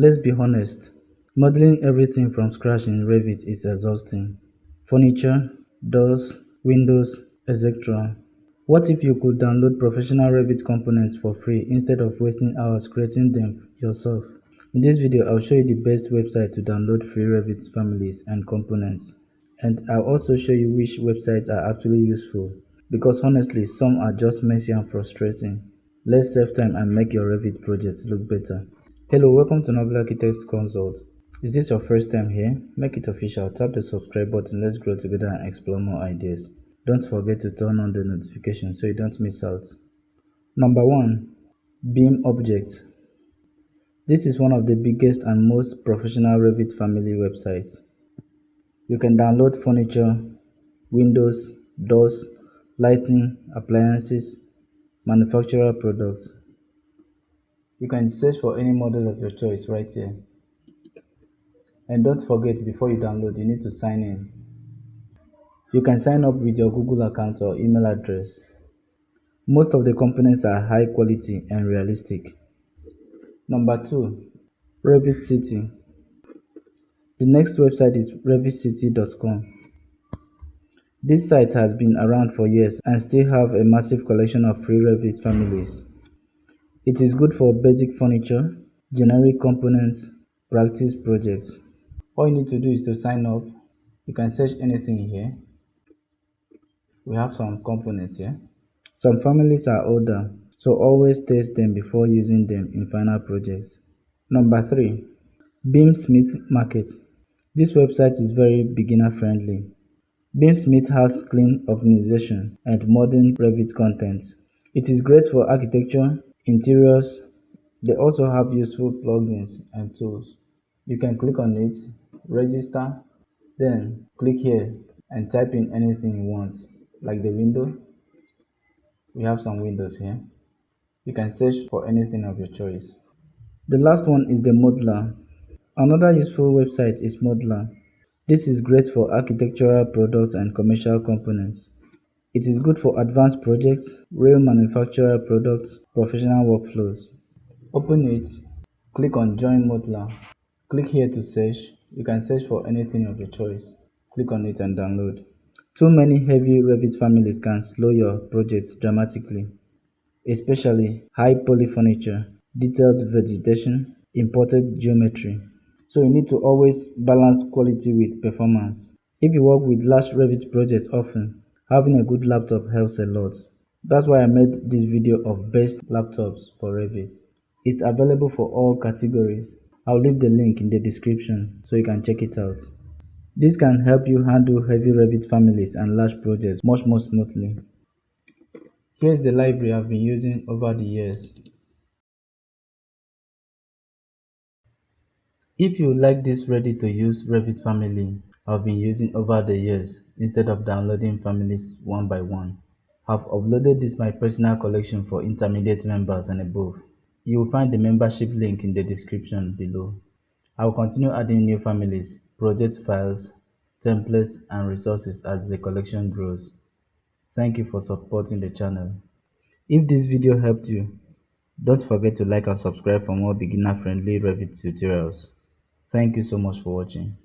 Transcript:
Let's be honest, modeling everything from scratch in Revit is exhausting. Furniture, doors, windows, etc. What if you could download professional Revit components for free instead of wasting hours creating them yourself? In this video, I'll show you the best website to download free Revit families and components. And I'll also show you which websites are actually useful, because honestly, some are just messy and frustrating. Let's save time and make your Revit projects look better. Hello, welcome to Novel Architects Consult. Is this your first time here? Make it official. Tap the subscribe button. Let's grow together and explore more ideas. Don't forget to turn on the notification so you don't miss out. Number 1. BIM Object. This is one of the biggest and most professional Revit family websites. You can download furniture, windows, doors, lighting, appliances, manufacturer products. You can search for any model of your choice right here. And don't forget, before you download, you need to sign in. You can sign up with your Google account or email address. Most of the components are high quality and realistic. Number 2. Revit City. The next website is revitcity.com. This site has been around for years and still have a massive collection of free Revit families. It is good for basic furniture, generic components, practice projects. All you need to do is to sign up. You can search anything here. We have some components here. Some families are older, so always test them before using them in final projects. Number 3. BIMSMITH Market. This website is very beginner friendly. BIMSMITH has clean organization and modern Revit content. It is great for architecture, interiors. They also have useful plugins and tools. You can click on it, register, then click here and type in anything you want, like the window. We have some windows here. You can search for anything of your choice. The last one is the MODLAR. Another useful website is MODLAR. This is great for architectural products and commercial components. It is good for advanced projects, real manufacturer products, professional workflows. Open it, click on Join MODLAR. Click here to search. You can search for anything of your choice. Click on it and download. Too many heavy Revit families can slow your projects dramatically, especially high poly furniture, detailed vegetation, imported geometry. So you need to always balance quality with performance. If you work with large Revit projects often, having a good laptop helps a lot. That's why I made this video of best laptops for Revit. It's available for all categories. I'll leave the link in the description so you can check it out. This can help you handle heavy Revit families and large projects much more smoothly. Here's the library I've been using over the years. If you like this ready-to-use Revit family I've been using over the years instead of downloading families one by one, I've uploaded this my personal collection for intermediate members and above. You will find the membership link in the description below. I will continue adding new families, project files, templates, and resources as the collection grows. Thank you for supporting the channel. If this video helped you, don't forget to like and subscribe for more beginner-friendly Revit tutorials. Thank you so much for watching.